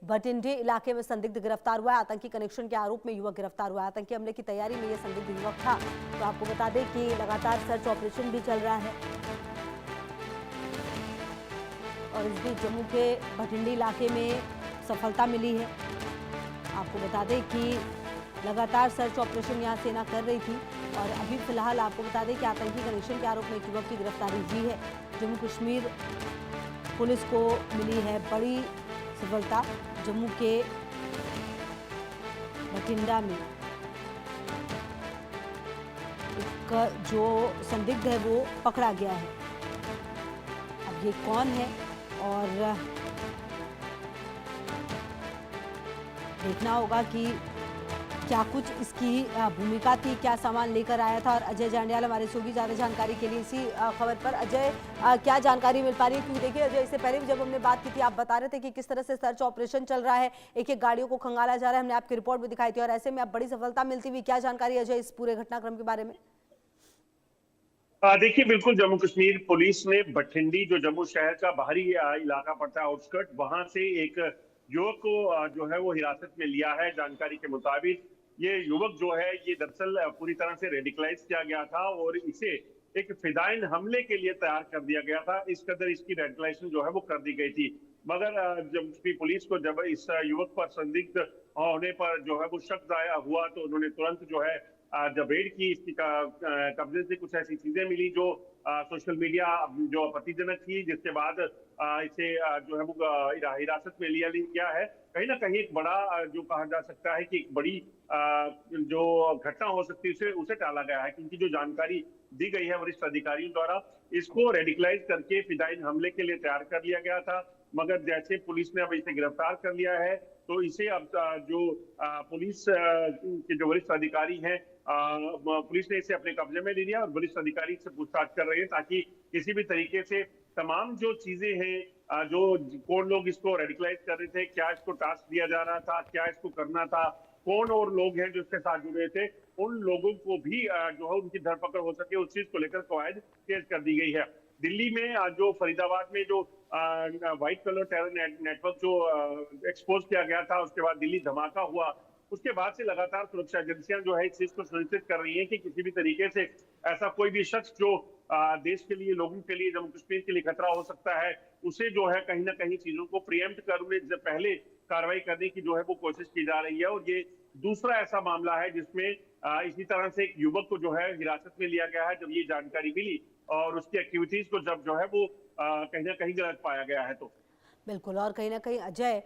भटिंडे इलाके में संदिग्ध गिरफ्तार हुआ है। आतंकी कनेक्शन के आरोप में युवक गिरफ्तार हुआ है। आतंकी हमले की तैयारी में यह संदिग्ध युवक था। तो आपको बता दें कि लगातार सर्च ऑपरेशन भी चल रहा है और इस बीच जम्मू के भटिंडे इलाके में सफलता मिली है। आपको बता दें कि लगातार सर्च ऑपरेशन यहां सेना कर रही थी और अभी फिलहाल आपको बता दें कि आतंकी कनेक्शन के आरोप में एक युवक की गिरफ्तारी हुई है। जम्मू कश्मीर पुलिस को मिली है बड़ी सफलता। जम्मू के बठिंडा में एक जो संदिग्ध है वो पकड़ा गया है। अब ये कौन है और देखना होगा कि क्या कुछ इसकी भूमिका थी, क्या सामान लेकर आया था। और अजय जांडियाल हमारे से होगी ज़्यादा जानकारी के लिए इसी खबर पर। अजय, क्या जानकारी मिल पा रही है? क्योंकि देखिए अजय, इससे पहले भी जब हमने बात की थी आप बता रहे थे कि किस तरह से सर्च ऑपरेशन चल रहा है, एक एक गाड़ियों को खंगाला जा रहा है, हमने आपकी रिपोर्ट भी दिखाई थी और ऐसे में अब बड़ी सफलता मिलती हुई। क्या जानकारी अजय इस पूरे घटनाक्रम के बारे में? देखिए, बिल्कुल जम्मू कश्मीर पुलिस ने भटिंडी, जो जम्मू शहर का बाहरी इलाका पड़ता है, आउटस्कर्ट, वहां से एक युवक को जो है वो हिरासत में लिया है। जानकारी के मुताबिक ये युवक जो है ये दरअसल पूरी तरह से रेडिकलाइज किया गया था और इसे एक फिदायन हमले के लिए तैयार कर दिया गया था। इस कदर इसकी रेडिकलाइजेशन जो है वो कर दी गई थी। मगर जब पुलिस को जब इस युवक पर संदिग्ध होने पर जो है वो शक दायर हुआ तो उन्होंने तुरंत जो है जब रेड की, इसकी कब्जे से कुछ ऐसी चीजें मिली जो सोशल मीडिया जो आपत्तिजनक थी, जिसके बाद इसे जो है वो हिरासत में लिया गया है। कहीं ना कहीं एक बड़ा जो कहा जा सकता है कि एक बड़ी जो घटना हो सकती है उसे टाला गया है, क्योंकि जो जानकारी दी गई है वरिष्ठ अधिकारियों द्वारा, इसको रेडिकलाइज करके फिदायन हमले के लिए तैयार कर लिया गया था। मगर जैसे पुलिस ने अब इसे गिरफ्तार कर लिया है तो इसे अब जो पुलिस के जो वरिष्ठ अधिकारी हैं, पुलिस ने इसे अपने कब्जे में ले लिया और वरिष्ठ अधिकारी से पूछताछ कर रहे हैं ताकि किसी भी तरीके से तमाम जो चीजें हैं, जो कौन लोग इसको रेडिकलाइज कर रहे थे, क्या इसको टास्क दिया जा रहा था, क्या इसको करना था, कौन और लोग हैं जो इसके साथ जुड़े थे, उन लोगों को भी जो है उनकी धरपकड़ हो सके उस चीज को लेकर कवायद तेज कर दी गई है। दिल्ली में जो फरीदाबाद में जो व्हाइट कलर टेरर नेटवर्क जो एक्सपोज किया गया था, उसके बाद दिल्ली धमाका हुआ, उसके बाद से लगातार सुरक्षा एजेंसियां जो है इस चीज को सुनिश्चित कर रही हैं कि किसी भी तरीके से ऐसा कोई भी शख्स जो देश के लिए, लोगों के लिए, जम्मू कश्मीर के लिए खतरा हो सकता है, उसे जो है कहीं ना कहीं चीजों को प्रिएम्प्ट कर उन्हें पहले कार्रवाई करने की जो है वो कोशिश की जा रही है। और ये दूसरा ऐसा मामला है जिसमें इसी तरह से एक युवक को जो है हिरासत में लिया गया है जब ये जानकारी मिली और उसकी एक्टिविटीज को जब जो है वो कहीं ना कहीं गलत पाया गया है। तो बिल्कुल, और कहीं ना कहीं अजय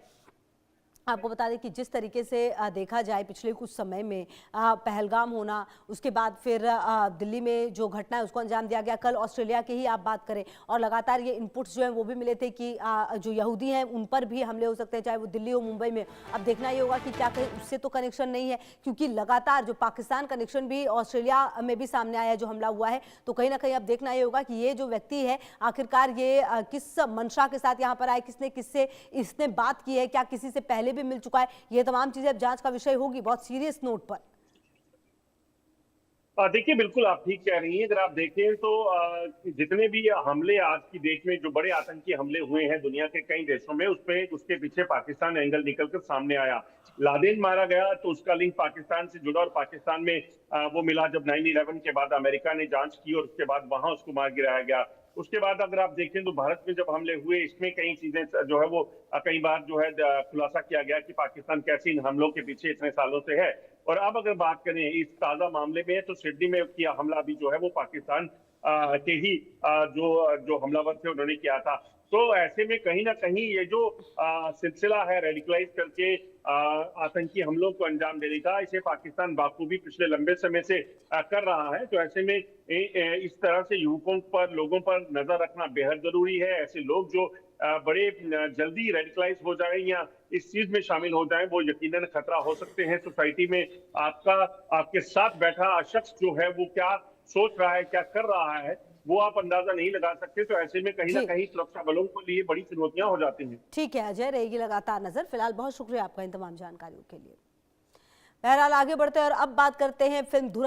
आपको बता दें कि जिस तरीके से देखा जाए पिछले कुछ समय में पहलगाम होना, उसके बाद फिर दिल्ली में जो घटना है उसको अंजाम दिया गया। कल ऑस्ट्रेलिया की ही आप बात करें और लगातार ये इनपुट्स जो हैं वो भी मिले थे कि जो यहूदी हैं उन पर भी हमले हो सकते हैं, चाहे वो दिल्ली हो, मुंबई में। अब देखना ये होगा कि क्या कहीं उससे तो कनेक्शन नहीं है, क्योंकि लगातार जो पाकिस्तान कनेक्शन भी ऑस्ट्रेलिया में भी सामने आया है जो हमला हुआ है। तो कहीं ना कहीं अब देखना ये होगा कि ये जो व्यक्ति है आखिरकार ये किस मंशा के साथ यहाँ पर आए, किसने किससे इसने बात की है, क्या किसी से पहले भी मिल चुका है। ये तमाम चीजें अब जांच का विषय होगी बहुत सीरियस नोट पर। देखिए, बिल्कुल आप ठीक कह रही हैं। अगर आप देखें तो जितने भी हमले आज की डेट में, जो बड़े आतंकी हमले हुए हैं दुनिया के कई देशों में, उसपे उसके पीछे पाकिस्तान एंगल निकलकर सामने आया। लादेन मारा गया तो उसका लिंक पाकिस्तान से जुड़ा और पाकिस्तान में वो मिला जब 9/11 के बाद अमेरिका ने जांच की और उसके बाद वहां उसको मार गिराया गया। उसके बाद अगर आप देखें तो भारत में जब हमले हुए, इसमें कई चीजें जो है वो कई बार जो है खुलासा किया गया कि पाकिस्तान कैसे इन हमलों के पीछे इतने सालों से है। और अब अगर बात करें इस ताजा मामले में, तो सिडनी में किया हमला भी जो है वो पाकिस्तान के ही जो जो हमलावर थे उन्होंने किया था। तो ऐसे में कहीं ना कहीं ये जो सिलसिला है रेडिकलाइज करके आतंकी हमलों को अंजाम देने का, इसे पाकिस्तान बाखूबी पिछले लंबे समय से कर रहा है। तो ऐसे में इस तरह से युवकों पर, लोगों पर नजर रखना बेहद जरूरी है। ऐसे लोग जो बड़े जल्दी रेडिकलाइज हो जाएं या इस चीज में शामिल हो जाएं, वो यकीनन खतरा हो सकते हैं सोसाइटी में। आपके साथ बैठा शख्स जो है वो क्या सोच रहा है, क्या कर रहा है, वो आप अंदाजा नहीं लगा सकते। तो ऐसे में कहीं ना कहीं सुरक्षा बलों के लिए बड़ी चुनौतियां हो जाती हैं। ठीक है अजय, रहेगी लगातार नजर। फिलहाल बहुत शुक्रिया आपका इन तमाम जानकारियों के लिए। बहरहाल आगे बढ़ते हैं और अब बात करते हैं फिल्म धुरंधर